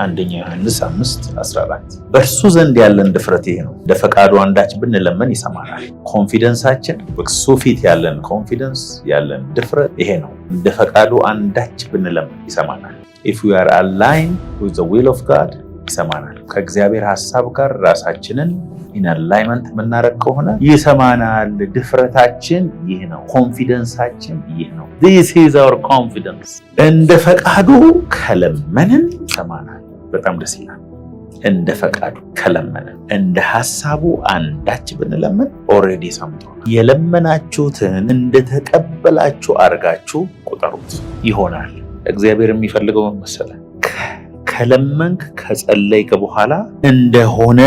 አንደኛ ዮሐንስ 5:14 በእርሱ ዘንድ ያለን ድፍረት ይሄ ነው፣ እንደ ፈቃዱ አንዳች ብንለምን ይሰማናል። ኮንፊደንሳችን በእሱ ፊት ያለን ኮንፊደንስ ያለን ድፍረት ይሄ ነው፣ እንደ ፈቃዱ አንዳች ብንለምን ይሰማናል። if we are aligned with the will of God ይሰማናል። ከእግዚአብሔር ሐሳብ ጋር ራሳችንን in alignment የምናደርግ ከሆነ ይሰማናል። ድፍረታችን ይህ ነው፣ ኮንፊደንሳችን ይህ ነው። this is our confidence። እንደ ፈቃዱ ከለመንን ይሰማናል። በጣም ደስ ይላል። እንደ ፈቃዱ ከለመንን፣ እንደ ሐሳቡ አንዳች ብንለምን ኦልሬዲ ሰምቶናል። የለመናችሁትን እንደተቀበላችሁ አድርጋችሁ ቁጠሩት ይሆናል። እግዚአብሔር የሚፈልገው መሰለህ ከለመንክ ከጸለይክ በኋላ እንደሆነ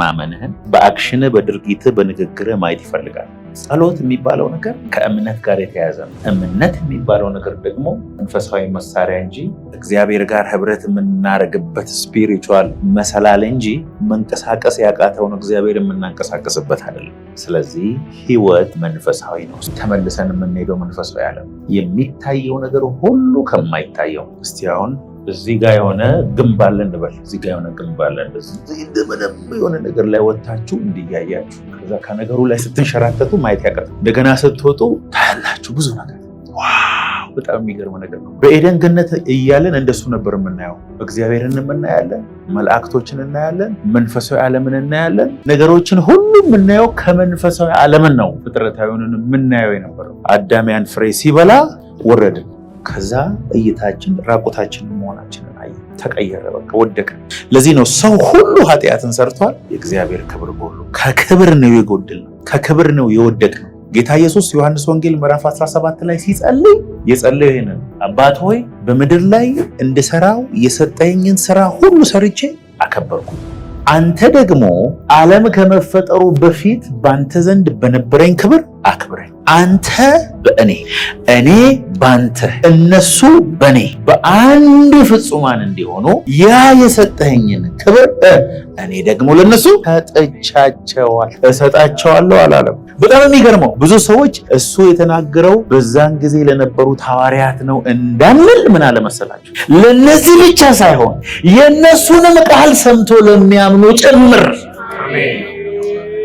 ማመንህን በአክሽን በድርጊት በንግግር ማየት ይፈልጋል። ጸሎት የሚባለው ነገር ከእምነት ጋር የተያያዘ ነው። እምነት የሚባለው ነገር ደግሞ መንፈሳዊ መሳሪያ እንጂ እግዚአብሔር ጋር ህብረት የምናደርግበት ስፒሪቹዋል መሰላል እንጂ መንቀሳቀስ ያቃተውን እግዚአብሔር የምናንቀሳቀስበት አይደለም። ስለዚህ ህይወት መንፈሳዊ ነው። ተመልሰን የምንሄደው መንፈሳዊ ዓለም የሚታየው ነገር ሁሉ ከማይታየው እስቲ አሁን እዚህ ጋር የሆነ ግንብ አለ እንበል። እዚህ ጋር የሆነ ግንብ አለ እንደዚህ እንደምንም የሆነ ነገር ላይ ወጣችሁ እንዲያያችሁ ከዛ ከነገሩ ላይ ስትንሸራተቱ ማየት ያቀርብ እንደገና ስትወጡ ታያላችሁ ብዙ ነገር። ዋው በጣም የሚገርም ነገር ነው። በኤደን ገነት እያለን እንደሱ ነበር የምናየው። እግዚአብሔርን እናያለን፣ መላእክቶችን እናያለን፣ መንፈሳዊ ዓለምን እናያለን። ነገሮችን ሁሉ የምናየው ከመንፈሳዊ ዓለምን ነው። ፍጥረታዊውን የምናየው የነበረው አዳም ያን ፍሬ ሲበላ ወረድን። ከዛ እይታችን ራቆታችን መሆናችንን አየ፣ ተቀየረ፣ በቃ ወደቀ። ለዚህ ነው ሰው ሁሉ ኃጢአትን ሰርቷል፣ የእግዚአብሔር ክብር ጎሎ። ከክብር ነው የጎደልነው፣ ከክብር ነው የወደቅነው። ጌታ ኢየሱስ ዮሐንስ ወንጌል ምዕራፍ 17 ላይ ሲጸልይ የጸለየው ይሄንን፣ አባት ሆይ በምድር ላይ እንድሰራው የሰጠኝን ስራ ሁሉ ሰርቼ አከበርኩ። አንተ ደግሞ ዓለም ከመፈጠሩ በፊት በአንተ ዘንድ በነበረኝ ክብር አክብረኝ። አንተ በእኔ እኔ ባንተ እነሱ በእኔ በአንድ ፍጹማን እንዲሆኑ ያ የሰጠኸኝን ክብር እኔ ደግሞ ለነሱ እሰጣቸዋለሁ አላለም። በጣም የሚገርመው ብዙ ሰዎች እሱ የተናገረው በዛን ጊዜ ለነበሩት ሐዋርያት ነው እንዳንል ምን አለ መሰላችሁ? ለነዚህ ብቻ ሳይሆን የነሱንም ቃል ሰምቶ ለሚያምኑ ጭምር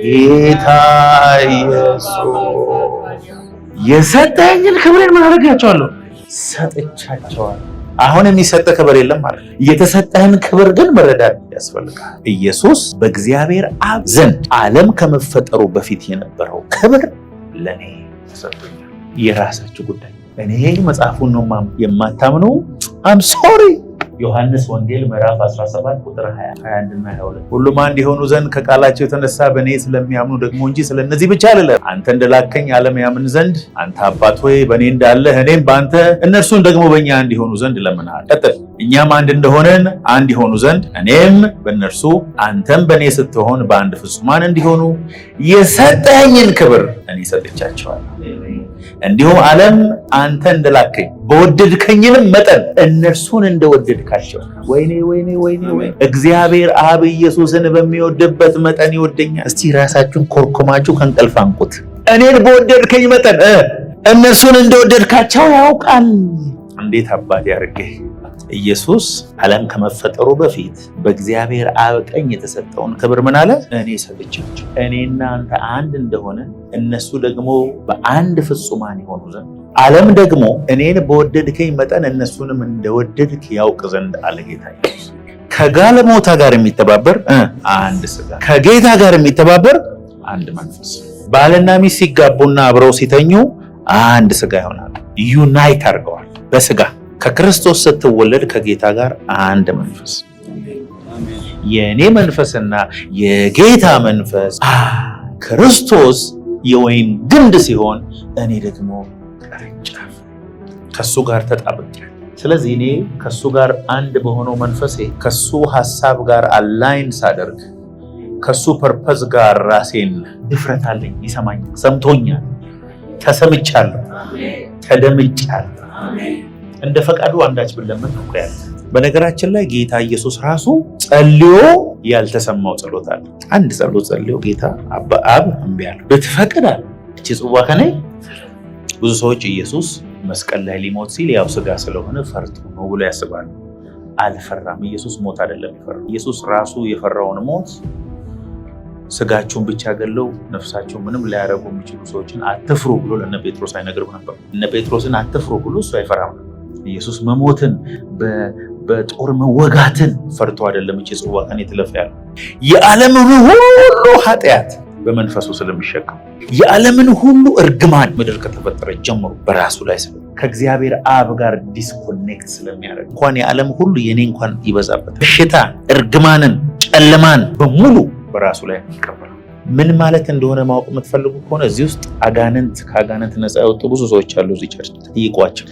ጌታ ኢየሱስ የሰጠኝን ክብሬን ምን አደርጋቸዋለሁ? ሰጥቻቸዋለሁ። አሁን የሚሰጥ ክብር የለም ማለት ነው። የተሰጠህን ክብር ግን መረዳት ያስፈልጋል። ኢየሱስ በእግዚአብሔር አብ ዘንድ ዓለም ከመፈጠሩ በፊት የነበረው ክብር ለኔ ተሰጥቶኛል። የራሳችሁ ጉዳይ። እኔ መጽሐፉን ነው የማታምኑ አም ሶሪ። ዮሐንስ ወንጌል ምዕራፍ 17 ቁጥር 21 እና 22 ሁሉም አንድ የሆኑ ዘንድ ከቃላቸው የተነሳ በእኔ ስለሚያምኑ ደግሞ እንጂ ስለነዚህ ብቻ አይደለም፣ አንተ እንደላከኝ ዓለም ያምን ዘንድ አንተ አባት ሆይ በእኔ እንዳለህ እኔም በአንተ እነርሱን ደግሞ በእኛ አንድ የሆኑ ዘንድ እለምንሃለሁ። ቀጥል። እኛም አንድ እንደሆነን አንድ የሆኑ ዘንድ እኔም በእነርሱ አንተም በእኔ ስትሆን በአንድ ፍጹማን እንዲሆኑ የሰጠኸኝን ክብር እኔ ሰጥቻቸዋለሁ። እንዲሁም ዓለም አንተ እንደላከኝ በወደድከኝንም መጠን እነርሱን እንደወደድካቸው። ወይኔ ወይኔ ወይኔ! እግዚአብሔር አብ ኢየሱስን በሚወድበት መጠን ይወደኛል። እስቲ ራሳችሁን ኮርኮማችሁ ከእንቅልፍ አንቁት። እኔን በወደድከኝ መጠን እነርሱን እንደወደድካቸው ያውቃል። እንዴት አባት ያርገህ! ኢየሱስ ዓለም ከመፈጠሩ በፊት በእግዚአብሔር አብ ቀኝ የተሰጠውን ክብር ምን አለ? እኔ ሰጥቻቸው። እኔና አንተ አንድ እንደሆነ እነሱ ደግሞ በአንድ ፍጹማን የሆኑ ዘንድ ዓለም ደግሞ እኔን በወደድከኝ መጠን እነሱንም እንደወደድክ ያውቅ ዘንድ አለ ጌታ ኢየሱስ። ከጋለሞታ ጋር የሚተባበር አንድ ስጋ፣ ከጌታ ጋር የሚተባበር አንድ መንፈስ። ባልና ሚስት ሲጋቡና አብረው ሲተኙ አንድ ስጋ ይሆናሉ። ዩናይት አድርገዋል በስጋ። ከክርስቶስ ስትወለድ ከጌታ ጋር አንድ መንፈስ። የእኔ መንፈስና የጌታ መንፈስ ክርስቶስ የወይን ግንድ ሲሆን እኔ ደግሞ ቅርንጫፍ፣ ከሱ ጋር ተጣብቄያለሁ። ስለዚህ እኔ ከሱ ጋር አንድ በሆነው መንፈሴ ከሱ ሐሳብ ጋር አላይን ሳደርግ ከሱ ፐርፐዝ ጋር ራሴን ድፍረት አለኝ። ይሰማኛል፣ ሰምቶኛል፣ ተሰምቻለሁ፣ ተደምጫለሁ። እንደ ፈቃዱ አንዳች ብለምን ነው ያለ። በነገራችን ላይ ጌታ ኢየሱስ ራሱ ጸልዮ ያልተሰማው ጸሎት አለ። አንድ ጸሎት ጸልዮ ጌታ አብ እምቢ አለ። ብትፈቅድ አለ እቺ ጽዋ ከኔ። ብዙ ሰዎች ኢየሱስ መስቀል ላይ ሊሞት ሲል ያው ስጋ ስለሆነ ፈርቶ ነው ብሎ ያስባሉ። አልፈራም። ኢየሱስ ሞት አይደለም የፈራው። ኢየሱስ ራሱ የፈራውን ሞት ስጋችሁን ብቻ ገለው ነፍሳችሁን ምንም ሊያረጉ የሚችሉ ሰዎችን አትፍሩ ብሎ ለነ ጴጥሮስ አይነግርም ነበር። እነ ጴጥሮስን አትፍሩ ብሎ እሱ አይፈራም ነበር። ኢየሱስ መሞትን በጦር መወጋትን ፈርቶ አይደለም እቺ ጽዋ ከኔ ትለፍ ያለው የዓለምን ሁሉ ኃጢአት በመንፈሱ ስለሚሸከም የዓለምን ሁሉ እርግማን ምድር ከተፈጠረ ጀምሮ በራሱ ላይ ስለ ከእግዚአብሔር አብ ጋር ዲስኮኔክት ስለሚያደርግ እንኳን የዓለም ሁሉ የኔ እንኳን ይበዛበት በሽታ እርግማንን ጨለማን በሙሉ በራሱ ላይ ይቀበላል። ምን ማለት እንደሆነ ማወቅ የምትፈልጉ ከሆነ እዚህ ውስጥ አጋንንት ከአጋንንት ነፃ ያወጡ ብዙ ሰዎች አሉ። እዚህ ቸርች ጠይቋቸው።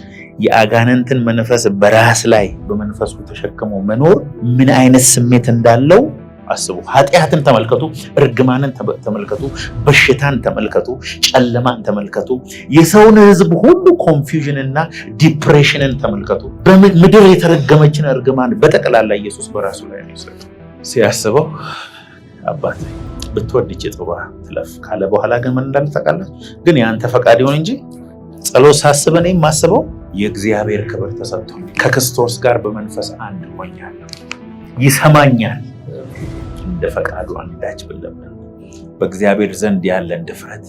የአጋንንትን መንፈስ በራስ ላይ በመንፈሱ ተሸክሞ መኖር ምን አይነት ስሜት እንዳለው አስቡ። ኃጢአትን ተመልከቱ፣ እርግማንን ተመልከቱ፣ በሽታን ተመልከቱ፣ ጨለማን ተመልከቱ፣ የሰውን ሕዝብ ሁሉ ኮንፊውዥን እና ዲፕሬሽንን ተመልከቱ። በምድር የተረገመችን እርግማን በጠቅላላ ኢየሱስ በራሱ ላይ ነው ሲያስበው አባት ብትወድ እቺ ጽዋ ትለፍ ካለ በኋላ ግን ምን እንዳለ ታውቃለህ? ግን ያንተ ፈቃድ ይሁን እንጂ ጸሎት ሳስብ እኔ የማስበው የእግዚአብሔር ክብር ተሰጥቶ ከክርስቶስ ጋር በመንፈስ አንድ ሆኛለሁ። ይሰማኛል እንደ ፈቃዱ አንዳች ብለምን በእግዚአብሔር ዘንድ ያለን ድፍረት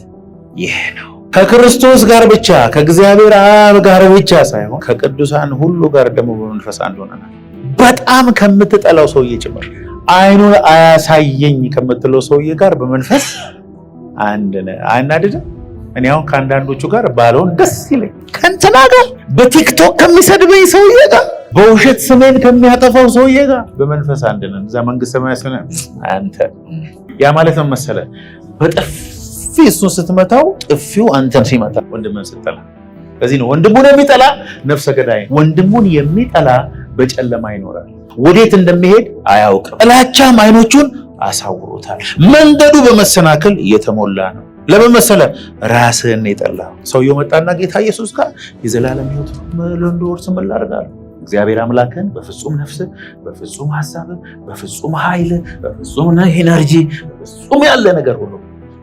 ይሄ ነው። ከክርስቶስ ጋር ብቻ ከእግዚአብሔር አብ ጋር ብቻ ሳይሆን ከቅዱሳን ሁሉ ጋር ደግሞ በመንፈስ አንድ ሆነናል። በጣም ከምትጠላው ሰውዬ ጭምር አይኑን አያሳየኝ ከምትለው ሰውዬ ጋር በመንፈስ አንድ ነህ። አናድድም? እኔ አሁን ከአንዳንዶቹ ጋር ባለውን ደስ ይለኝ፣ ከእንትና ጋር በቲክቶክ ከሚሰድበኝ ሰውዬ ጋር በውሸት ስሜን ከሚያጠፋው ሰውዬ ጋር በመንፈስ አንድ ነን። እዛ መንግስት ሰማያት ስለሆነ አንተ ያ ማለት ነው መሰለህ፣ በጥፊ እሱን ስትመታው ጥፊው አንተን ሲመታ ወንድምን ስትጠላ። ለዚህ ነው ወንድሙን የሚጠላ ነፍሰ ገዳይ፣ ወንድሙን የሚጠላ በጨለማ ይኖራል፣ ወዴት እንደሚሄድ አያውቅም። ጥላቻም አይኖቹን አሳውሮታል፣ መንገዱ በመሰናክል የተሞላ ነው። ለምን መሰለህ? ራስህን የጠላው። ሰውየው መጣና ጌታ ኢየሱስ ጋር የዘላለም ሕይወት ለእንድወርስ ምን ላድርጋለሁ? እግዚአብሔር አምላክን በፍጹም ነፍስህ፣ በፍጹም ሐሳብህ፣ በፍጹም ኃይልህ፣ በፍጹም ኢነርጂ፣ በፍጹም ያለ ነገር ሁሉ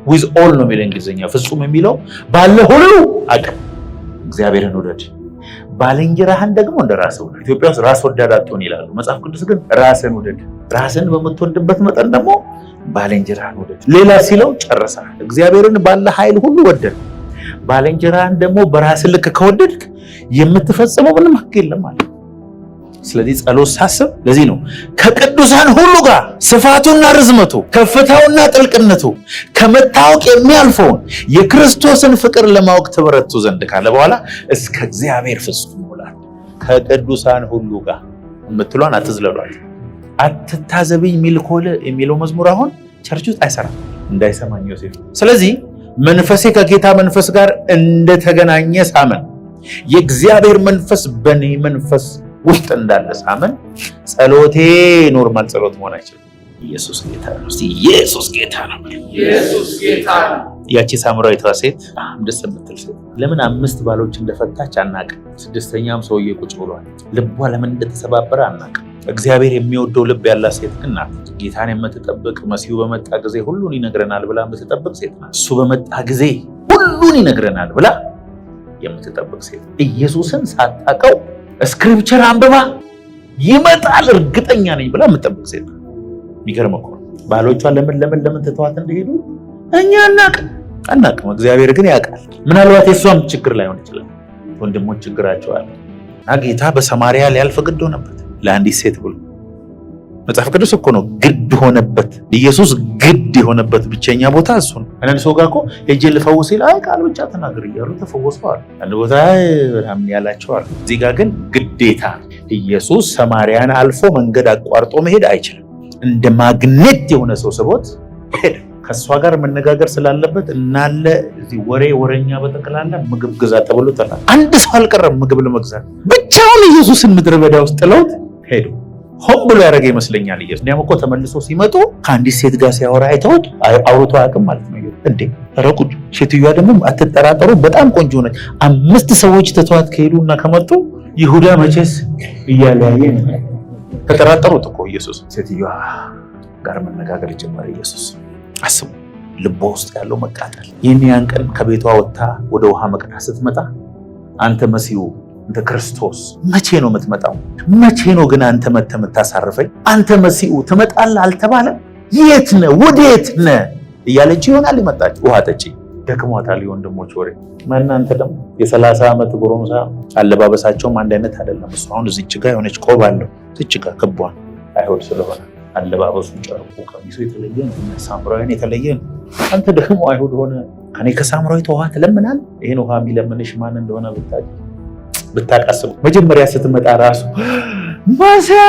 with all ነው የሚለው እንግሊዝኛ። ፍጹም የሚለው ባለ ሁሉ አቅም እግዚአብሔርን ውደድ፣ ባልንጀራህን ደግሞ እንደ ራስህ ውደድ። ኢትዮጵያ ውስጥ ራስ ወዳድ አትሁን ይላሉ። መጽሐፍ ቅዱስ ግን ራስን ውደድ። ራስን በምትወድበት መጠን ደግሞ ባልንጀራህን ውደድ። ሌላ ሲለው ጨርሰሃል። እግዚአብሔርን ባለ ኃይል ሁሉ ወደድ፣ ባልንጀራህን ደግሞ በራስህ ልክ ከወደድክ የምትፈጽመው ምንም ሕግ የለም ማለት። ስለዚህ ጸሎት ሳስብ ለዚህ ነው ከቅዱሳን ሁሉ ጋር ስፋቱና ርዝመቱ ከፍታውና ጥልቅነቱ ከመታወቅ የሚያልፈውን የክርስቶስን ፍቅር ለማወቅ ትበረቱ ዘንድ ካለ በኋላ እስከ እግዚአብሔር ፍጹም ሙላት ከቅዱሳን ሁሉ ጋር የምትሏን አትዝለሏት። አትታዘብኝ ሚልኮል የሚለው መዝሙር አሁን ቸርች ውስጥ አይሰራም፣ እንዳይሰማኝ ዮሴፍ። ስለዚህ መንፈሴ ከጌታ መንፈስ ጋር እንደተገናኘ ሳመን፣ የእግዚአብሔር መንፈስ በኔ መንፈስ ውስጥ እንዳለ ሳመን፣ ጸሎቴ ኖርማል ጸሎት መሆን አይችልም። ኢየሱስ ጌታ ነው። እስቲ ኢየሱስ ጌታ ነው። ኢየሱስ ጌታ ነው። ያቺ ሳምራዊቷ ሴት ደስ የምትል ሴት ለምን 5 ባሎች እንደፈታች አናቅም። 6ኛም ሰውዬ ቁጭ ብሏል። ልቧ ለምን እንደተሰባበረ አናቅም። እግዚአብሔር የሚወደው ልብ ያላት ሴት ግን ናት። ጌታን የምትጠብቅ መሲሁ በመጣ ጊዜ ሁሉን ይነግረናል ብላ የምትጠብቅ ሴት ናት። እሱ በመጣ ጊዜ ሁሉን ይነግረናል ብላ የምትጠብቅ ሴት፣ ኢየሱስን ሳታውቀው ስክሪፕቸር አንብባ ይመጣል እርግጠኛ ነኝ ብላ የምትጠብቅ ሴት ናት። የሚገርም እኮ ባሎቿ ለምን ትተዋት እንደሄዱ እኛ አናቅም። እግዚአብሔር ግን ያውቃል። ምናልባት የሷም ችግር ላይሆን ይችላል፣ ወንድሞች ችግራቸው አለ እና ጌታ በሰማርያ ሊያልፍ ግድ ሆነበት ለአንዲት ሴት ብሎ። መጽሐፍ ቅዱስ እኮ ነው ግድ ሆነበት። ኢየሱስ ግድ የሆነበት ብቸኛ ቦታ እሱ ነው። አንድ ሰው ጋር እኮ ሄጄ ልፈውስ ይል አይ ቃል ብቻ ተናገር እያሉ ተፈወሰዋል። አንድ ቦታ ምናምን ያላቸዋል። እዚህ ጋር ግን ግዴታ ኢየሱስ ሰማርያን አልፎ መንገድ አቋርጦ መሄድ አይችልም። እንደ ማግኔት የሆነ ሰው ስቦት ሄደ። ከእሷ ጋር መነጋገር ስላለበት እናለ እዚህ ወረኛ በጠቅላላ ምግብ ግዛ ተብሎ ተላለ። አንድ ሰው አልቀረም ምግብ ለመግዛት። ብቻውን ኢየሱስን ምድረ በዳ ውስጥ ጥለውት ሄዱ። ሆን ብሎ ያደረገ ይመስለኛል ኢየሱስ። እኛም እኮ ተመልሶ ሲመጡ ከአንዲት ሴት ጋር ሲያወራ አይተውት አውርቶ አያውቅም ማለት ነው። እንዴ ረቁድ ሴትዮዋ ደግሞ አትጠራጠሩ በጣም ቆንጆ ነች። 5 ሰዎች ትተዋት ከሄዱና ከመጡ ይሁዳ መቼስ እያለያየ ተጠራጠሩት እኮ ኢየሱስ። ሴትዮዋ ጋር መነጋገር ጀመረ ኢየሱስ። አስቡ ልቧ ውስጥ ያለው መቃጠል። ይህን ያን ቀን ከቤቷ ወጥታ ወደ ውሃ መቅዳት ስትመጣ አንተ መሲሁ እንደ ክርስቶስ መቼ ነው የምትመጣው? መቼ ነው ግን አንተ መተህ የምታሳርፈኝ? አንተ መሲሁ ትመጣለህ አልተባለም? የት ነህ? ወዴት ነህ እያለች ይሆናል የመጣች። ውሃ ጠጪ ደክሟታል። የወንድሞች ወሬ እናንተ ደግሞ የ30 ዓመት ጎረምሳ አለባበሳቸውም አንድ አይነት አይደለም። እሱ አሁን እዚች ጋር የሆነች ቆብ አለው፣ እዚች ጋር ክቧን አይሁድ ስለሆነ አለባበሱ ጨርቁ ቀሚሱ የተለየ ነው፣ ሳምራዊን የተለየ ነው። አንተ ደግሞ አይሁድ ሆነ ከኔ ከሳምራዊት ውሃ ትለምናለህ? ይሄን ውሃ የሚለምንሽ ማን እንደሆነ ብታቃስቡ መጀመሪያ ስትመጣ ራሱ መሲያ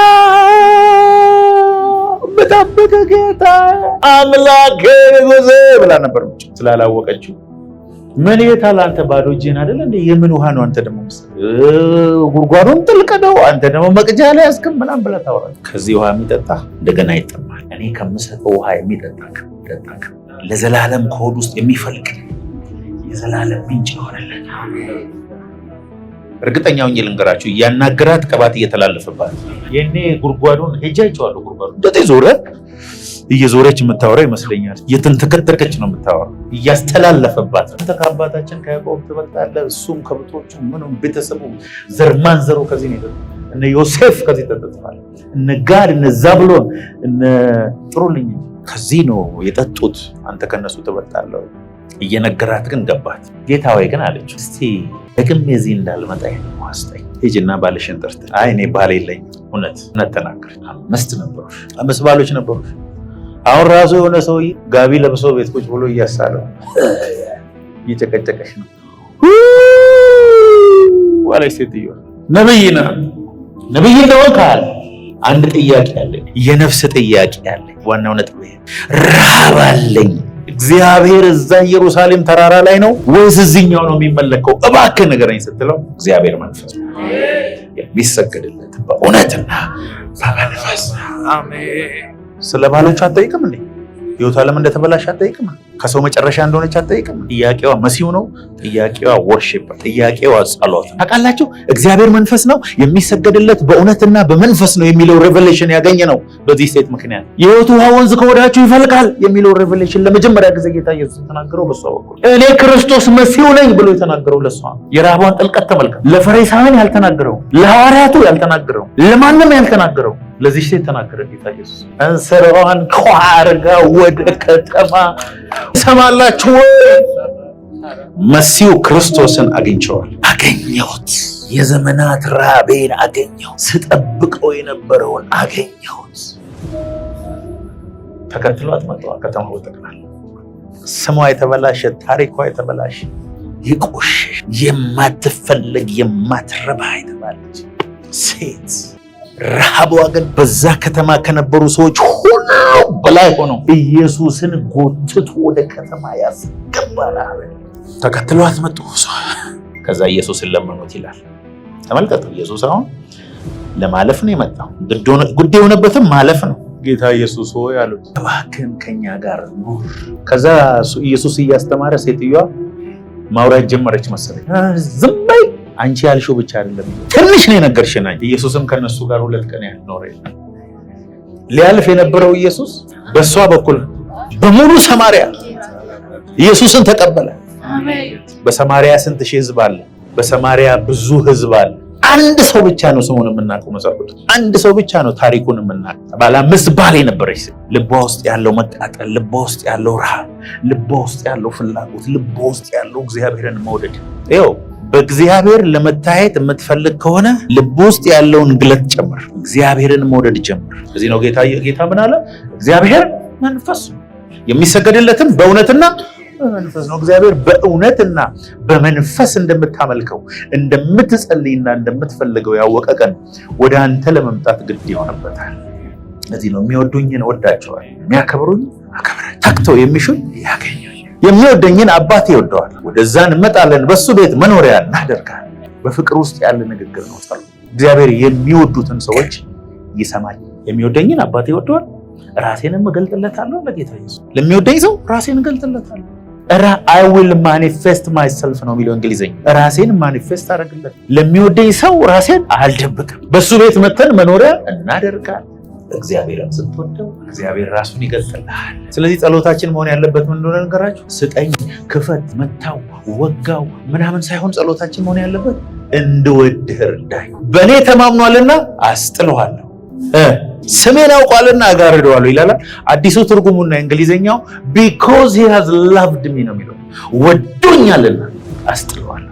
በጣበቀ ጌታ አምላክ ንጉሴ ብላ ነበር። ስላላወቀችው ምን ይታል አንተ ባዶ እጅህን አይደል እንዴ? የምን ውሃ ነው አንተ ደግሞ ጉድጓዱን ጥልቅ ነው፣ አንተ ደግሞ መቅጃ ላይ አስቀም ምናምን ብላ ታወራለህ። ከዚህ ውሃ የሚጠጣ እንደገና ይጠማል። እኔ ከምሰጠው ውሃ የሚጠጣ ለዘላለም ከሆድ ውስጥ የሚፈልቅ የዘላለም ምንጭ ይሆናል። እርግጠኛው ልንገራችሁ፣ እያናገራት ቅባት እየተላለፈባት የኔ ጉድጓዱን ሄጄ አይቼዋለሁ። ጉድጓዱን እንደዚህ እየዞረች የምታወራ ይመስለኛል። እየተንተከተከች ነው የምታወራ፣ እያስተላለፈባት። አንተ ከአባታችን ከያዕቆብ ትበልጣለህ፣ እሱም ከብቶቹ ምንም ቤተሰቡ ዘርማንዘሩ ከዚህ ነው። እነ ዮሴፍ ከዚህ ተጠጥቷል፣ እነ ጋድ፣ እነ ዛብሎን፣ እነ ጥሩልኝ ከዚህ ነው የጠጡት። አንተ ከነሱ ትበልጣለህ እየነገራት ግን ገባት። ጌታ ወይ ግን አለች፣ እስቲ ደግሜ እዚህ እንዳልመጣ ዋስጠኝ፣ ሂጂና ባልሽን ጠርተሽ። አይ እኔ ባል የለኝም። እውነት ተናገር። 5 ባሎች ነበሩሽ። አሁን ራሱ የሆነ ሰውዬ ጋቢ ለብሶ ቤት ቁጭ ብሎ እያሳለው እየጨቀጨቀሽ ነው አለች ሴትዮ። ነብይ ነው ካል አንድ ጥያቄ አለኝ፣ የነፍስ ጥያቄ አለኝ። ዋናው ነጥብ ረሃብ አለኝ። እግዚአብሔር እዛ ኢየሩሳሌም ተራራ ላይ ነው ወይስ እዚህኛው ነው የሚመለከው? እባክህ ንገረኝ ስትለው እግዚአብሔር መንፈስ የሚሰገድለት በእውነትና በመንፈስ። አሜን። ስለ ባሎቹ አትጠይቅም እንዴ? ህይወቷ ለምን እንደተበላሽ አትጠይቅም? ከሰው መጨረሻ እንደሆነች አትጠይቅም? ጥያቄዋ መሲሁ ነው። ጥያቄዋ ወርሺፕ፣ ጥያቄዋ ጸሎት። ታውቃላችሁ እግዚአብሔር መንፈስ ነው፣ የሚሰገድለት በእውነትና በመንፈስ ነው የሚለው ሬቨሌሽን ያገኘ ነው በዚህ ሴት ምክንያት። የህይወት ውሃ ወንዝ ከሆዳችሁ ይፈልቃል የሚለው ሬቨሌሽን ለመጀመሪያ ጊዜ ጌታ ኢየሱስ የተናገረው በሷ በኩል። እኔ ክርስቶስ መሲሁ ነኝ ብሎ የተናገረው ለሷ። የረሃቧን ጥልቀት ተመልከት። ለፈሪሳውያን ያልተናገረው፣ ለሐዋርያቱ ያልተናገረው፣ ለማንም ያልተናገረው ለዚህ ሴት ተናገረ ጌታ ኢየሱስ። እንስራዋን ኳርጋ ወደ ከተማ ሰማላችሁ ወይ? መሲሁ ክርስቶስን አገኘሁት። የዘመናት ራቤን አገኘሁት። ስጠብቀው የነበረውን አገኘሁት። ተከትሏት መጣ። ከተማው ጠቅላላ ስሟ የተበላሸ፣ ታሪኳ የተበላሸ፣ የቆሸሽ፣ የማትፈለግ፣ የማትረባ የተባለች ሴት ረሃቧ ግን በዛ ከተማ ከነበሩ ሰዎች ሁሉ በላይ ሆነው ኢየሱስን ጎትቶ ወደ ከተማ ያስገባል። ተከትሏት መጡ። ከዛ ኢየሱስን ለመኑት ይላል። ተመልከቱ፣ ኢየሱስ አሁን ለማለፍ ነው የመጣው። ጉድ የሆነበትም ማለፍ ነው። ጌታ ኢየሱስ ሆይ አሉት፣ እባክህን ከኛ ጋር ኑር። ከዛ ኢየሱስ እያስተማረ ሴትዮዋ ማውራት ጀመረች መሰለኝ። ዝም በይ አንቺ ያልሽው ብቻ አይደለም ትንሽ ነው የነገርሽኝ። ኢየሱስም ከነሱ ጋር 2 ቀን ያህል ኖረ። ሊያልፍ የነበረው ኢየሱስ በሷ በኩል በሙሉ ሰማርያ ኢየሱስን ተቀበለ። በሰማርያ ስንት ሺህ ህዝብ አለ? በሰማርያ ብዙ ህዝብ አለ። አንድ ሰው ብቻ ነው ስሙን የምናውቀው መጽሐፍ ቅዱስ። አንድ ሰው ብቻ ነው ታሪኩን የምናውቀው። ባለ 5 ባል የነበረች ሴት፣ ልቧ ውስጥ ያለው መቃጠል፣ ልቧ ውስጥ ያለው ረሃብ፣ ልቧ ውስጥ ያለው ፍላጎት፣ ልቧ ውስጥ ያለው እግዚአብሔርን መውደድ። ይኸው በእግዚአብሔር ለመታየት የምትፈልግ ከሆነ ልብ ውስጥ ያለውን ግለት ጨምር፣ እግዚአብሔርን መውደድ ጀምር። እዚህ ነው ጌታ ምን አለ? እግዚአብሔር መንፈስ ነው፣ የሚሰገድለትም በእውነትና በመንፈስ ነው። እግዚአብሔር በእውነትና በመንፈስ እንደምታመልከው እንደምትጸልይና እንደምትፈልገው ያወቀ ቀን ወደ አንተ ለመምጣት ግድ ይሆንበታል። እዚህ ነው የሚወዱኝን እወዳቸዋለሁ፣ የሚያከብሩኝ አከብራለሁ፣ ተግተው የሚሹኝ ያገኙኝ። የሚወደኝን አባቴ ይወደዋል፣ ወደዛ እንመጣለን፣ በሱ ቤት መኖሪያ እናደርጋለን። በፍቅር ውስጥ ያለ ንግግር ነው ጸሎት። እግዚአብሔር የሚወዱትን ሰዎች ይሰማል። የሚወደኝን አባቴ ይወደዋል፣ ራሴንም እገልጥለታለሁ። ለጌታ ኢየሱስ ለሚወደኝ ሰው ራሴን እገልጥለታለሁ። I will manifest myself ነው የሚለው እንግሊዘኛ። ራሴን ማኒፌስት አደርግለት። ለሚወደኝ ሰው ራሴን አልደብቅም። በሱ ቤት መተን መኖሪያ እናደርጋለን። እግዚአብሔርን ስትወደው እግዚአብሔር ራሱን ይገልጥልሃል። ስለዚህ ጸሎታችን መሆን ያለበት ምን እንደሆነ ነገራችሁ። ስጠኝ፣ ክፈት፣ መታው፣ ወጋው ምናምን ሳይሆን ጸሎታችን መሆን ያለበት እንድወድህ እርዳኝ። በእኔ ተማምኗልና አስጥለዋለሁ፣ ስሜን አውቋልና አጋርደዋለሁ ይላል። አዲሱ ትርጉሙና እንግሊዘኛው because he has loved me ነው የሚለው። ወዶኛልና አስጥለዋለሁ፣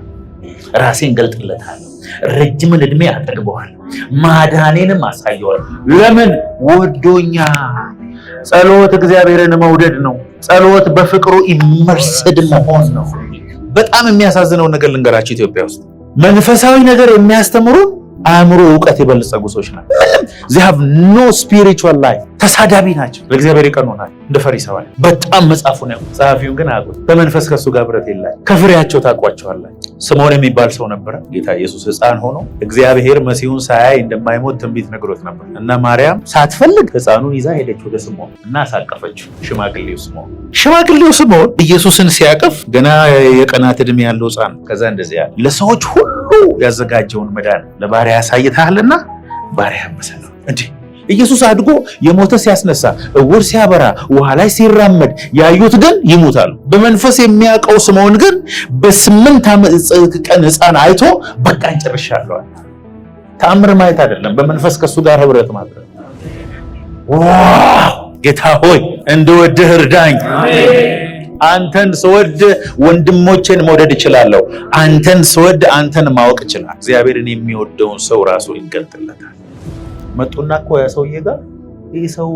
ራሴን ገልጥለታለሁ፣ ረጅምን ዕድሜ አጠግበዋለሁ፣ ማዳኔንም አሳየዋለሁ። ለምን? ወዶኛ። ጸሎት እግዚአብሔርን መውደድ ነው። ጸሎት በፍቅሩ ኢመርስድ መሆን ነው። በጣም የሚያሳዝነው ነገር ልንገራችሁ፣ ኢትዮጵያ ውስጥ መንፈሳዊ ነገር የሚያስተምሩ አእምሮ እውቀት የበለጸጉ ሰዎች ናቸው። they have no spiritual life። ተሳዳቢ ናቸው፣ ለእግዚአብሔር የቀኑ ናቸው፣ እንደ ፈሪሳውያን። በጣም መጽሐፉን ያው ጸሐፊውን ግን አያውቁት። በመንፈስ ከሱ ጋር ብረት የላቸው። ከፍሬያቸው ታውቋቸዋላችሁ። ስምዖን የሚባል ሰው ነበረ። ጌታ ኢየሱስ ሕፃን ሆኖ እግዚአብሔር መሲሁን ሳያይ እንደማይሞት ትንቢት ነግሮት ነበር እና ማርያም ሳትፈልግ ሕፃኑን ይዛ ሄደች ወደ ስምዖን እና አሳቀፈችው። ሽማግሌው ስምዖን ኢየሱስን ሲያቅፍ ገና የቀናት ዕድሜ ያለው ሕፃን። ከዛ እንደዚህ ያለ ለሰዎች ሁሉ ያዘጋጀውን መዳን ለባሪያ ያሳይታልና ባሪያ መሰለው እንዴ። ኢየሱስ አድጎ የሞተ ሲያስነሳ፣ እውር ሲያበራ፣ ውሃ ላይ ሲራመድ ያዩት ግን ይሞታሉ። በመንፈስ የሚያውቀው ስምዖን ግን በ8 ቀን ሕፃን አይቶ በቃኝ ጨርሻለሁ። ተአምር ማየት አይደለም፣ በመንፈስ ከሱ ጋር ህብረት ማድረግ። ዋው! ጌታ ሆይ እንድወድህ እርዳኝ። አንተን ስወድ ወንድሞቼን መውደድ እችላለሁ። አንተን ስወድ አንተን ማወቅ እችላለሁ። እግዚአብሔርን የሚወደውን ሰው ራሱ ይገልጥለታል። መጡና እኮ ያ ሰውዬ ጋር ይህ ሰው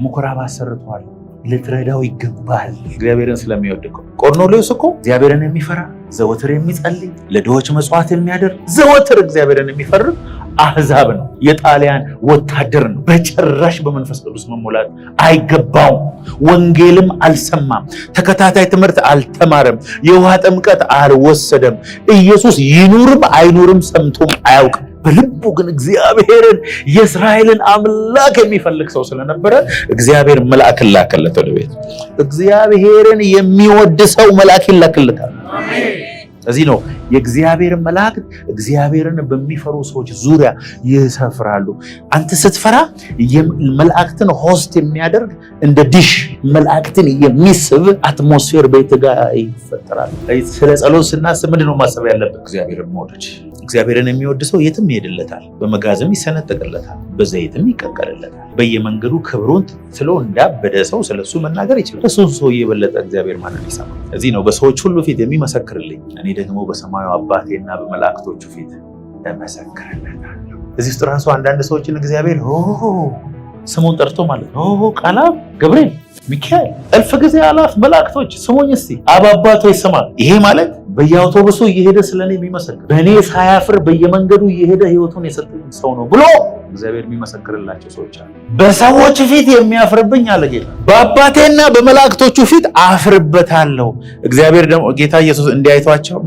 ምኩራብ አሰርቷል፣ ልትረዳው ይገባል። እግዚአብሔርን ስለሚወድ እኮ። ቆርኔሌዎስ እኮ እግዚአብሔርን የሚፈራ ዘወትር የሚጸልይ ለድሆች መጽዋዕት የሚያደርግ ዘወትር እግዚአብሔርን የሚፈርድ አህዛብ ነው። የጣሊያን ወታደር ነው። በጭራሽ በመንፈስ ቅዱስ መሞላት አይገባውም። ወንጌልም አልሰማም። ተከታታይ ትምህርት አልተማረም። የውሃ ጥምቀት አልወሰደም። ኢየሱስ ይኑርም አይኑርም ሰምቶም አያውቅም። በልቡ ግን እግዚአብሔርን የእስራኤልን አምላክ የሚፈልግ ሰው ስለነበረ እግዚአብሔር መልአክን ላከለት ወደ ቤት። እግዚአብሔርን የሚወድ ሰው መልአክ ይላክለታል። እዚህ ነው የእግዚአብሔር መላእክት እግዚአብሔርን በሚፈሩ ሰዎች ዙሪያ ይሰፍራሉ። አንተ ስትፈራ መላእክትን ሆስት የሚያደርግ እንደ ዲሽ መላእክትን የሚስብ አትሞስፌር ቤት ጋር ይፈጠራል። ስለ ጸሎት ስናስብ ምንድነው ማሰብ ያለብን? እግዚአብሔርን መውደድ። እግዚአብሔርን የሚወድ ሰው የትም ይሄድለታል፣ በመጋዝም ይሰነጠቅለታል፣ በዘይትም ይቀቀልለታል። በየመንገዱ ክብሩን ትሎ እንዳበደ ሰው ስለሱ መናገር ይችላል። እሱን ሰው የበለጠ እግዚአብሔር ማንን ይሰማል? እዚህ ነው በሰዎች ሁሉ ፊት የሚመሰክርልኝ፣ እኔ ደግሞ በሰማዩ አባቴና በመላእክቶቹ ፊት እመሰክርለታለሁ። እዚህ ውስጥ ራሱ አንዳንድ ሰዎችን እግዚአብሔር ስሙን ጠርቶ ማለት ነው ቃላም ገብርኤል፣ ሚካኤል፣ እልፍ ጊዜ አላፍ መላእክቶች ስሙኝ እስቲ አብ አባቶች ስማ። ይሄ ማለት በየአውቶቡሱ እየሄደ ስለኔ የሚመሰክር በእኔ ሳያፍር በየመንገዱ እየሄደ ህይወቱን የሰጠኝ ሰው ነው ብሎ እግዚአብሔር የሚመሰክርላቸው ሰዎች አሉ። በሰዎች ፊት የሚያፍርብኝ አለ ጌታ፣ በአባቴና በመላእክቶቹ ፊት አፍርበታለሁ። እግዚአብሔር ደግሞ ጌታ ኢየሱስ እንዲያይቷቸው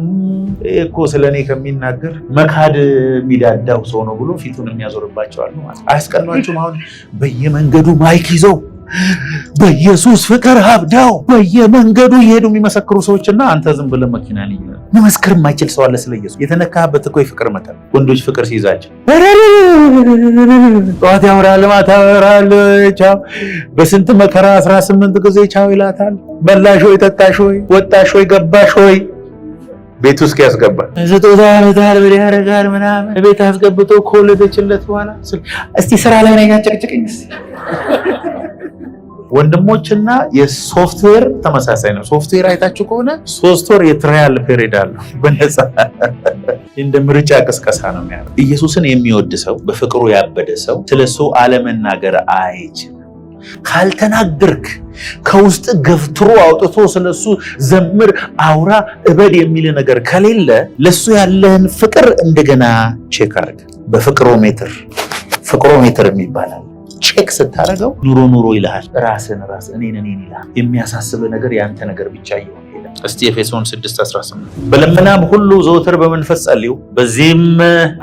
እኮ ስለኔ ከሚናገር መካድ የሚዳዳው ሰው ነው ብሎ ፊቱን የሚያዞርባቸው አሉ ማለት። አያስቀኗችሁም? አሁን በየመንገዱ ማይክ ይዘው በኢየሱስ ፍቅር አብደው በየመንገዱ እየሄዱ የሚመሰክሩ ሰዎችና አንተ ዝም ብለህ መኪና ነኝ መመስከር የማይችል ሰው አለ ስለ ኢየሱስ። የተነካበት እኮ የፍቅር መጠን ወንዶች ፍቅር ሲይዛቸው ጠዋት ያወራል፣ ማታ ያወራል፣ ቻው በስንት መከራ 18 ጊዜ ቻው ይላታል። በላሽ ሆይ፣ ጠጣሽ ሆይ፣ ወጣሽ ሆይ፣ ገባሽ ሆይ ቤት ውስጥ ያስገባል። ስጦታ ያመጣል፣ ምን ያደርጋል ምናምን ቤት አስገብቶ ከወለደችለት በኋላ እስቲ ስራ ላይ ነኝ አጨቅጭቅኝ እስቲ። ወንድሞችና የሶፍትዌር ተመሳሳይ ነው። ሶፍትዌር አይታችሁ ከሆነ 3 ወር የትራያል ፔሪድ አለው በነፃ እንደ ምርጫ ቅስቀሳ ነው የሚያደርገው። ኢየሱስን የሚወድ ሰው፣ በፍቅሩ ያበደ ሰው ስለሱ አለመናገር አይችልም። ካልተናገርክ ከውስጥ ገፍትሮ አውጥቶ ስለሱ ዘምር፣ አውራ፣ እበድ የሚል ነገር ከሌለ ለሱ ያለህን ፍቅር እንደገና ቼክ አድርግ። በፍቅሮሜትር ፍቅሮሜትር የሚባላል ቼክ ስታደርገው ኑሮ ይልሃል። ራስን እኔን ይልሃል። የሚያሳስብ ነገር ያንተ ነገር ብቻ ይሆን። እስቲ ኤፌሶን 6:18 በልመናም ሁሉ ዘወትር በመንፈስ ጸልዩ፣ በዚህም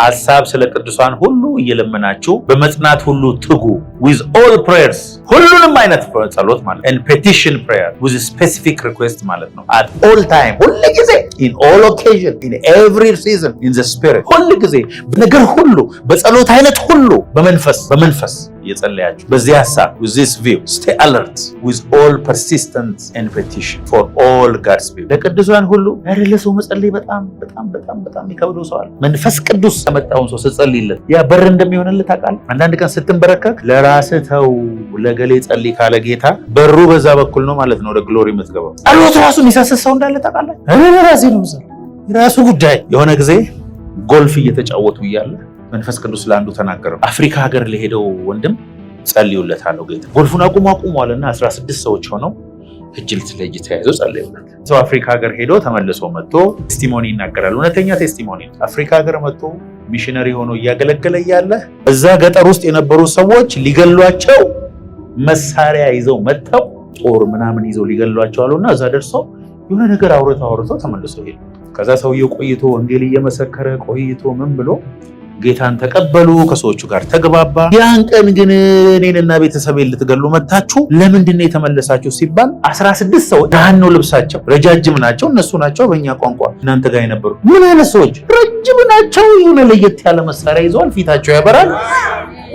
ሐሳብ ስለ ቅዱሳን ሁሉ እየለመናችሁ በመጽናት ሁሉ ትጉ። with all prayers ሁሉንም አይነት ጸሎት ማለት and petition prayer with specific request ማለት ነው at all time ሁሉ ጊዜ in all occasion in every season in the spirit ሁሉ ጊዜ በነገር ሁሉ በጸሎት አይነት ሁሉ በመንፈስ እየጸለያችሁ በዚህ ሐሳብ with this view stay alert with all persistence and petition for all God's people ለቅዱሳን ሁሉ ለሰው መጸለይ በጣም የሚከብደው ሰው አለ። መንፈስ ቅዱስ ያመጣውን ሰው ስትጸልይለት ያ በር እንደሚሆንልህ ታውቃለህ። አንዳንድ ቀን ስትንበረከክ ለራስህ ተው ለገሌ ጸልይ ካለ ጌታ በሩ በዛ በኩል ነው ማለት ነው ወደ ግሎሪ የምትገባው። ጸሎት ራሱ የሚሳሰስ ሰው እንዳለ ታውቃለህ። ራሴ ነው ራሱ ጉዳይ። የሆነ ጊዜ ጎልፍ እየተጫወቱ እያለ መንፈስ ቅዱስ ለአንዱ ተናገረው። አፍሪካ ሀገር ለሄደው ወንድም ጸልዩለት አለው ጌታ። ጎልፉን አቁሟልና 16 ሰዎች ሆነው እጅ ለእጅ ተያይዘው ጸልዩለት። ሰው አፍሪካ ሀገር ሄዶ ተመልሶ መጥቶ ቴስቲሞኒ ይናገራል። እውነተኛ ቴስቲሞኒ። አፍሪካ ሀገር መጥቶ ሚሽነሪ ሆኖ እያገለገለ እያለ እዛ ገጠር ውስጥ የነበሩ ሰዎች ሊገሏቸው መሳሪያ ይዘው መጥተው ጦር ምናምን ይዘው ሊገሏቸው አሉና እዛ ደርሰው የሆነ ነገር አውርተው ተመልሶ ሄዱ። ከዛ ሰውየው ቆይቶ ወንጌል እየመሰከረ ቆይቶ ምን ብሎ ጌታን ተቀበሉ፣ ከሰዎቹ ጋር ተግባባ። ያን ቀን ግን እኔንና ቤተሰቤን ልትገሉ መጣችሁ፣ ለምንድን ነው የተመለሳችሁ ሲባል 16 ሰዎች ደሃን ነው ልብሳቸው፣ ረጃጅም ናቸው፣ እነሱ ናቸው በእኛ ቋንቋ እናንተ ጋር የነበሩ ምን አይነት ሰዎች ረጅም ናቸው፣ የሆነ ለየት ያለ መሳሪያ ይዘዋል፣ ፊታቸው ያበራል፣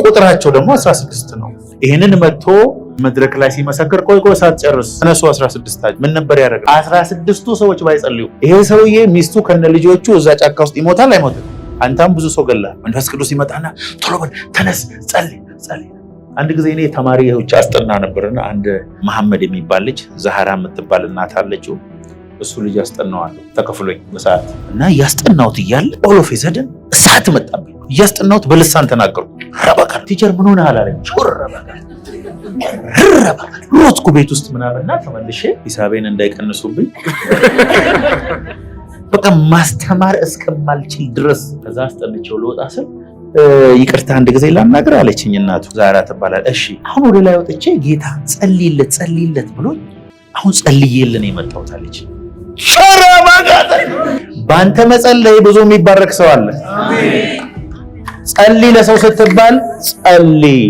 ቁጥራቸው ደግሞ 16 ነው። ይሄንን መጥቶ መድረክ ላይ ሲመሰክር ቆይ ሳትጨርስ እነሱ 16 ምን ነበር ያደረገው? 16ቱ ሰዎች ባይጸልዩ ይሄ ሰውዬ ሚስቱ ከነ ልጆቹ እዛ ጫካ ውስጥ ይሞታል አይሞትም? አንተም ብዙ ሰው ገላ። መንፈስ ቅዱስ ይመጣና ቶሎ በል ተነስ ጸልይ። አንድ ጊዜ እኔ ተማሪዎች አስጠና ነበርና አንድ መሐመድ የሚባል ልጅ ዛህራ የምትባል እናት አለችው። እሱ ልጅ አስጠናዋለሁ ተከፍሎኝ በሰዓት እና እያስጠናሁት እያለ ኦል ኦፍ ሰደን እሳት መጣብኝ። እያስጠናሁት በልሳን ተናገርኩ። ረበካ ቲቸር ምን ሆነሃል አለኝ። ረበካ ሮጥኩ ቤት ውስጥ ምናምንና ተመልሼ ሂሳቤን እንዳይቀንሱብኝ በቃ ማስተማር እስከማልችል ድረስ ከዛ አስጠንቼው ልወጣ ስል ይቅርታ አንድ ጊዜ ላናግር አለችኝ እናቱ። ዛራ ትባላለች። እሺ አሁን ወደ ላይ ወጥቼ ጌታ ጸልይለት ብሎ አሁን ጸልዬልን የመጣሁት አለች። በአንተ መጸለይ ብዙ የሚባረክ ሰው አለ። ጸልይ ለሰው ስትባል ጸልይ።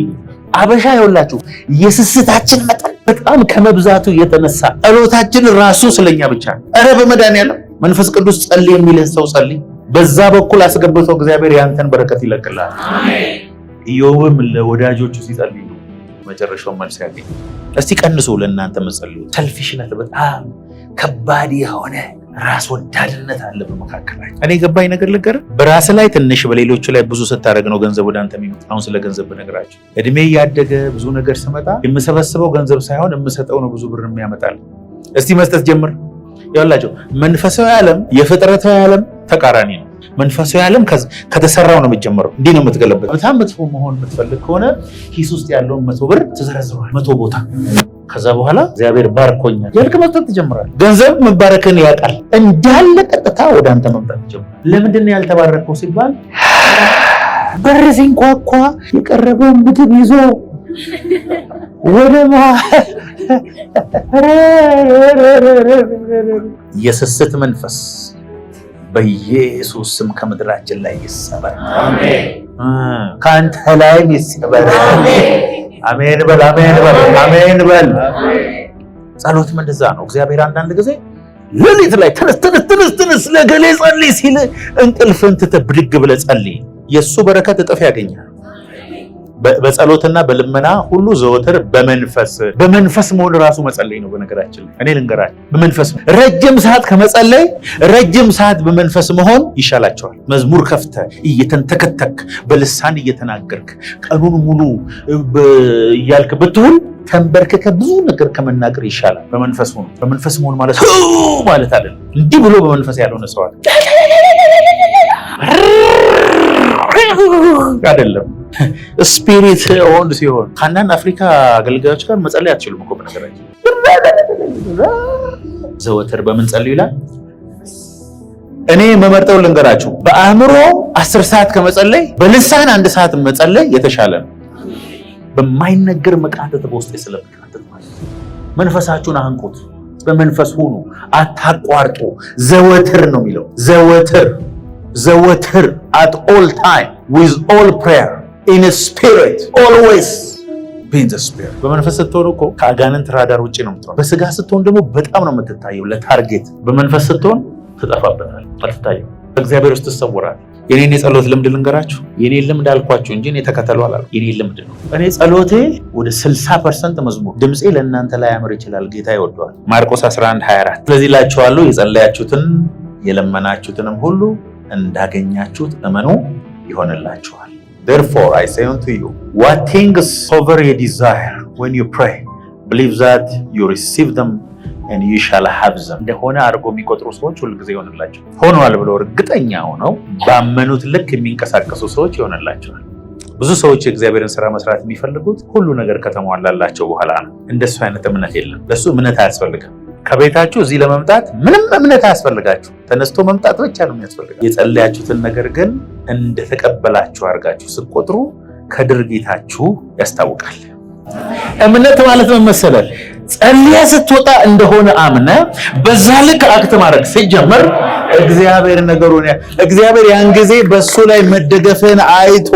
አበሻ ይኸውላችሁ የስስታችን መጠን በጣም ከመብዛቱ የተነሳ ጸሎታችን ራሱ ስለኛ ብቻ ነው። ኧረ በመድኃኒዓለም መንፈስ ቅዱስ ጸልይ የሚልህ ሰው ጸልይ። በዛ በኩል አስገብቶ እግዚአብሔር ያንተን በረከት ይለቅልሃል። አሜን። ኢዮብም ለወዳጆቹ ሲጸልይ መጨረሻው መልስ ያገኝ። እስቲ ቀንሱ ለእናንተ መጸልዩ። ሰልፊሽነት በጣም ከባድ የሆነ ራስ ወዳድነት አለ በመካከላችን። እኔ ገባኝ ነገር ልንገርህ፣ በራስ ላይ ትንሽ በሌሎቹ ላይ ብዙ ስታደርግ ነው ገንዘብ ወደ አንተ የሚመጣ። አሁን ስለ ገንዘብ ብነግራችሁ እድሜ እያደገ ብዙ ነገር ስመጣ የምሰበስበው ገንዘብ ሳይሆን የምሰጠው ነው ብዙ ብር የሚያመጣል። እስቲ መስጠት ጀምር። ያላችሁ መንፈሳዊ ዓለም የፍጥረታዊ ዓለም ተቃራኒ ነው። መንፈሳዊ ዓለም ከተሰራው ነው የሚጀምረው። እንዲህ ነው የምትገለበጥ። በጣም መጥፎ መሆን የምትፈልግ ከሆነ ኪስ ውስጥ ያለውን 100 ብር ትዘረዝረዋል፣ 100 ቦታ። ከዛ በኋላ እግዚአብሔር ባርኮኛል ያልክ መስጠት ትጀምራለህ። ገንዘብ መባረክን ያውቃል። እንዳለ ቀጥታ ወደ አንተ መምጣት ትጀምራለህ። ለምንድን ነው ያልተባረከው ሲባል በር ሲንኳኳ የቀረበው ምግብ ይዞ ወደ የስስት መንፈስ በኢየሱስ ስም ከምድራችን ላይ ይሰበር። አሜን። ካንተ ላይ ይሰበር። አሜን። አሜን በል። አሜን በል። ጸሎት እንደዛ ነው። እግዚአብሔር አንዳንድ ጊዜ ሌሊት ላይ ተነስ ለገሌ ጸልይ ሲል እንቅልፍን ትተህ ብድግ ብለህ ጸልይ። የሱ በረከት እጥፍ ያገኛል። በጸሎትና በልመና ሁሉ ዘወትር በመንፈስ መሆን ራሱ መጸለይ ነው። በነገራችን ላይ እኔ ልንገራችሁ፣ በመንፈስ ረጅም ሰዓት ከመጸለይ ረጅም ሰዓት በመንፈስ መሆን ይሻላቸዋል። መዝሙር ከፍተህ እየተንተከተክ በልሳን እየተናገርክ ቀኑን ሙሉ እያልክ ብትውል ተንበርክከ ብዙ ነገር ከመናገር ይሻላል። በመንፈስ ሆኖ በመንፈስ መሆን ማለት ማለት አይደለም። እንዲህ ብሎ በመንፈስ ያልሆነ ሰው አይደለም። ስፒሪት ኦን ሲሆን ከአንዳንድ አፍሪካ አገልጋዮች ጋር መጸለይ አትችሉም እኮ በነገራችን። ዘወትር በምን ጸልዩ ይላል? እኔ መመርጠው ልንገራችሁ፣ በአእምሮ 10 ሰዓት ከመጸለይ በልሳን 1 ሰዓት መጸለይ የተሻለ ነው። በማይነገር መቃተት በውስጤ ስለመቃተት ማለት ነው። መንፈሳችሁን አንቁት፣ በመንፈስ ሁኑ፣ አታቋርጡ። ዘወትር ነው የሚለው። ዘወትር at all time with all prayer in spirit always be in the spirit። በመንፈስ ስትሆን እኮ ከአጋንንት ራዳር ውጪ ነው የምትሆነው። በስጋ ስትሆን ደግሞ በጣም ነው የምትታየው ለታርጌት። በመንፈስ ስትሆን ትጠፋበታል፣ አትታየው። በእግዚአብሔር ውስጥ ትሰወራል። የኔን የጸሎት ልምድ ልንገራችሁ። የኔን ልምድ አልኳችሁ እንጂ እኔ ተከተሉ አላልኩም። የኔን ልምድ ነው። እኔ ጸሎቴ ወደ 60% መዝሙር። ድምጼ ለእናንተ ላይ ያምር ይችላል፣ ጌታ ይወደዋል። ማርቆስ 11:24 ስለዚህ እላችኋለሁ የጸለያችሁትን የለመናችሁትንም ሁሉ እንዳገኛችሁት እመኑ ይሆንላችኋል። Therefore I say unto you, what things soever ye desire when you pray, believe that you receive them and you shall have them። እንደሆነ አድርጎ የሚቆጥሩ ሰዎች ሁሉ ጊዜ ይሆንላቸው። ሆነዋል ብለው እርግጠኛ ሆነው ባመኑት ልክ የሚንቀሳቀሱ ሰዎች ይሆንላቸዋል። ብዙ ሰዎች የእግዚአብሔርን ስራ መስራት የሚፈልጉት ሁሉ ነገር ከተሟላላቸው በኋላ ነው። እንደሱ አይነት እምነት የለም። ለሱ እምነት አያስፈልግም። ከቤታችሁ እዚህ ለመምጣት ምንም እምነት አያስፈልጋችሁ። ተነስቶ መምጣት ብቻ ነው የሚያስፈልጋችሁ። የጸለያችሁትን ነገር ግን እንደተቀበላችሁ አድርጋችሁ ስትቆጥሩ ከድርጊታችሁ ያስታውቃል። እምነት ማለት ምን መሰለህ? ጸልያ ስትወጣ እንደሆነ አምነ በዛ ልክ አክት ማድረግ ሲጀመር እግዚአብሔር ያን ጊዜ በሱ ላይ መደገፍን አይቶ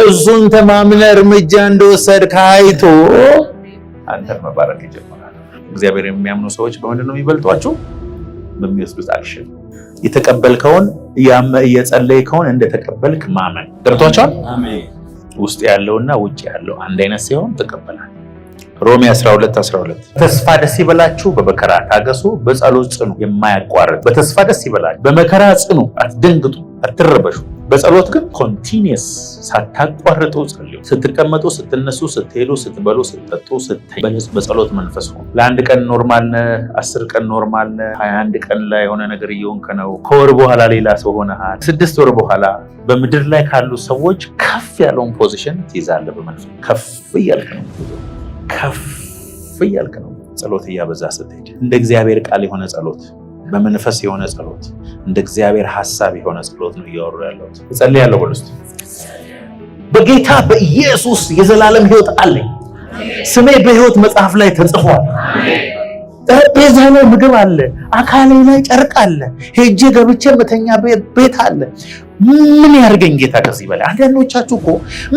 እሱን ተማምነ እርምጃ እንደወሰድክ አይቶ አንተን መባረክ ይጀምራል። እግዚአብሔር የሚያምኑ ሰዎች በምንድን ነው የሚበልጧቸው? በሚወስዱት አክሽን። የተቀበልከውን እየጸለይከውን እንደተቀበልክ ማመን። ገብቷቸዋል? አሜን። ውስጥ ያለውና ውጭ ያለው አንድ አይነት ሲሆን ትቀበላለህ። ሮሜ 12:12 ተስፋ ደስ ይበላችሁ፣ በመከራ ታገሱ፣ በጸሎት ጽኑ፣ የማያቋርጥ በተስፋ ደስ ይበላችሁ፣ በመከራ ጽኑ፣ አትደንግጡ፣ አትረበሹ። በጸሎት ግን ኮንቲኒየስ ሳታቋርጡ ጸልዩ። ስትቀመጡ፣ ስትነሱ፣ ስትሄዱ፣ ስትበሉ፣ ስትጠጡ፣ በጸሎት መንፈስ ሆኑ። ለአንድ ቀን ኖርማል ነህ፣ 10 ቀን ኖርማል ነህ፣ 21 ቀን ላይ የሆነ ነገር እየሆንክ ነው። ከወር በኋላ ሌላ ሰው ሆነሃል። 6 ወር በኋላ በምድር ላይ ካሉ ሰዎች ከፍ ያለውን ፖዚሽን ትይዛለህ። በመንፈስ ከፍ እያልክ ነው። ጸሎት እያበዛ ስትሄድ እንደ እግዚአብሔር ቃል የሆነ ጸሎት፣ በመንፈስ የሆነ ጸሎት፣ እንደ እግዚአብሔር ሐሳብ የሆነ ጸሎት ነው እያወሩ ያለሁት። እጸልያለሁ በሉ እስቲ። በጌታ በኢየሱስ የዘላለም ሕይወት አለኝ። ስሜ በሕይወት መጽሐፍ ላይ ተጽፏል። ጠረጴዛ ላይ ምግብ አለ፣ አካሌ ላይ ጨርቅ አለ፣ ሄጄ ገብቼ መተኛ ቤት አለ። ምን ያርገኝ ጌታ ከዚህ በላይ? አንዳንዶቻችሁ እኮ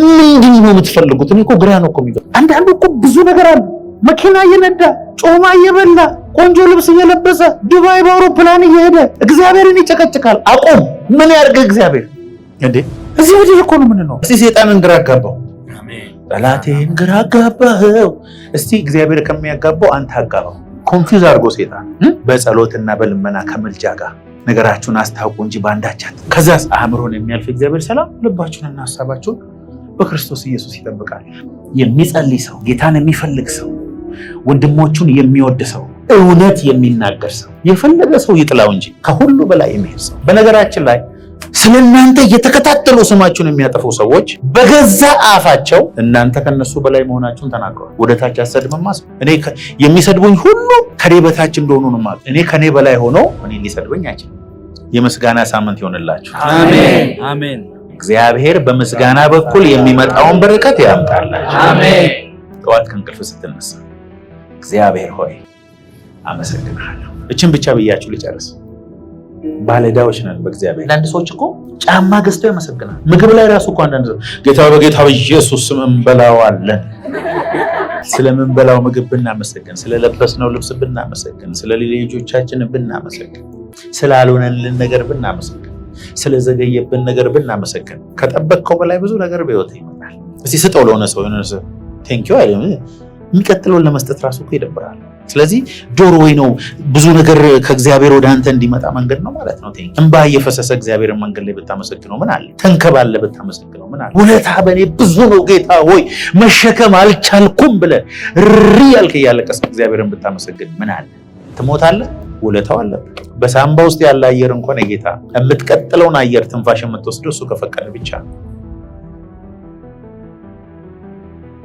ምንድን ነው የምትፈልጉት? እኔ እኮ ግራ ነው እኮ የሚገርም። አንዳንዱ እኮ ብዙ ነገር አለ። መኪና እየነዳ ጮማ እየበላ ቆንጆ ልብስ እየለበሰ ዱባይ በአውሮፕላን እየሄደ እግዚአብሔርን ይጨቀጭቃል። አቁም። ምን ያርገ እግዚአብሔር እንዴ? እዚህ ወዲህ እኮ ነው። ምን ነው እስቲ ሰይጣንን ግራ አጋባው። አሜን። ጠላቴን ግራ አጋባኸው። እስቲ እግዚአብሔር ከሚያጋባው አንተ አጋባው። ኮንፊውዝ አድርጎ ሰይጣን በጸሎትና በልመና ከመልጃ ጋር ነገራችሁን አስታውቁ እንጂ ባንዳቻት። ከዛስ አእምሮን የሚያልፍ እግዚአብሔር ሰላም ልባችሁንና ሐሳባችሁን በክርስቶስ ኢየሱስ ይጠብቃል። የሚጸልይ ሰው፣ ጌታን የሚፈልግ ሰው፣ ወንድሞቹን የሚወድ ሰው፣ እውነት የሚናገር ሰው፣ የፈለገ ሰው ይጥላው እንጂ ከሁሉ በላይ የሚሄድ ሰው። በነገራችን ላይ ስለእናንተ እየተከታተሉ ስማችሁን የሚያጠፉ ሰዎች በገዛ አፋቸው እናንተ ከነሱ በላይ መሆናችሁን ተናግረዋል። ወደታች አሰድብማ ሰው እኔ የሚሰድቡኝ ሁሉ ከኔ በታች እንደሆኑ ነው ማለት። እኔ ከኔ በላይ ሆኖ እኔ ሊሰድበኝ አይችልም። የምስጋና ሳምንት ይሆንላችሁ። አሜን አሜን። እግዚአብሔር በምስጋና በኩል የሚመጣውን በረከት ያምጣላችሁ። አሜን። ጠዋት ከእንቅልፍ ስትነሳ እግዚአብሔር ሆይ አመሰግናለሁ። እችን ብቻ ብያችሁ ልጨርስ። ባለዕዳዎች ነን በእግዚአብሔር። አንዳንድ ሰዎች እኮ ጫማ ገዝተው ያመሰግናል። ምግብ ላይ ራሱ እኮ አንዳንድ ሰው ጌታ በጌታ በኢየሱስ ስም እንበላዋለን። ስለምንበላው ምግብ ብናመሰግን፣ ስለለበስነው ልብስ ብናመሰግን፣ ስለ ልጆቻችን ብናመሰግን፣ ስላልሆነልን ነገር ብናመሰግን፣ ስለዘገየብን ነገር ብናመሰግን፣ ከጠበቅከው በላይ ብዙ ነገር በሕይወት ይመጣል። እስቲ ስጠው ለሆነ ሰው የሆነ ሰው ቴንኪው አይደለም የሚቀጥለውን ለመስጠት ራሱ እኮ ይደብራል። ስለዚህ ዶርዌይ ነው ብዙ ነገር ከእግዚአብሔር ወደ አንተ እንዲመጣ መንገድ ነው ማለት ነው። እንባ እየፈሰሰ እግዚአብሔርን መንገድ ላይ ብታመሰግነው ምን አለ? ተንከባለ ብታመሰግነው ምን አለ? ውለታ በእኔ ብዙ ነው ጌታ ሆይ መሸከም አልቻልኩም ብለህ እሪ ያልክ እያለቀስክ እግዚአብሔርን ብታመሰግን ምን አለ? ትሞታለህ። ውለታው አለብህ። በሳምባ ውስጥ ያለ አየር እንኳን የጌታ የምትቀጥለውን አየር ትንፋሽ የምትወስደው እሱ ከፈቀደ ብቻ ነው።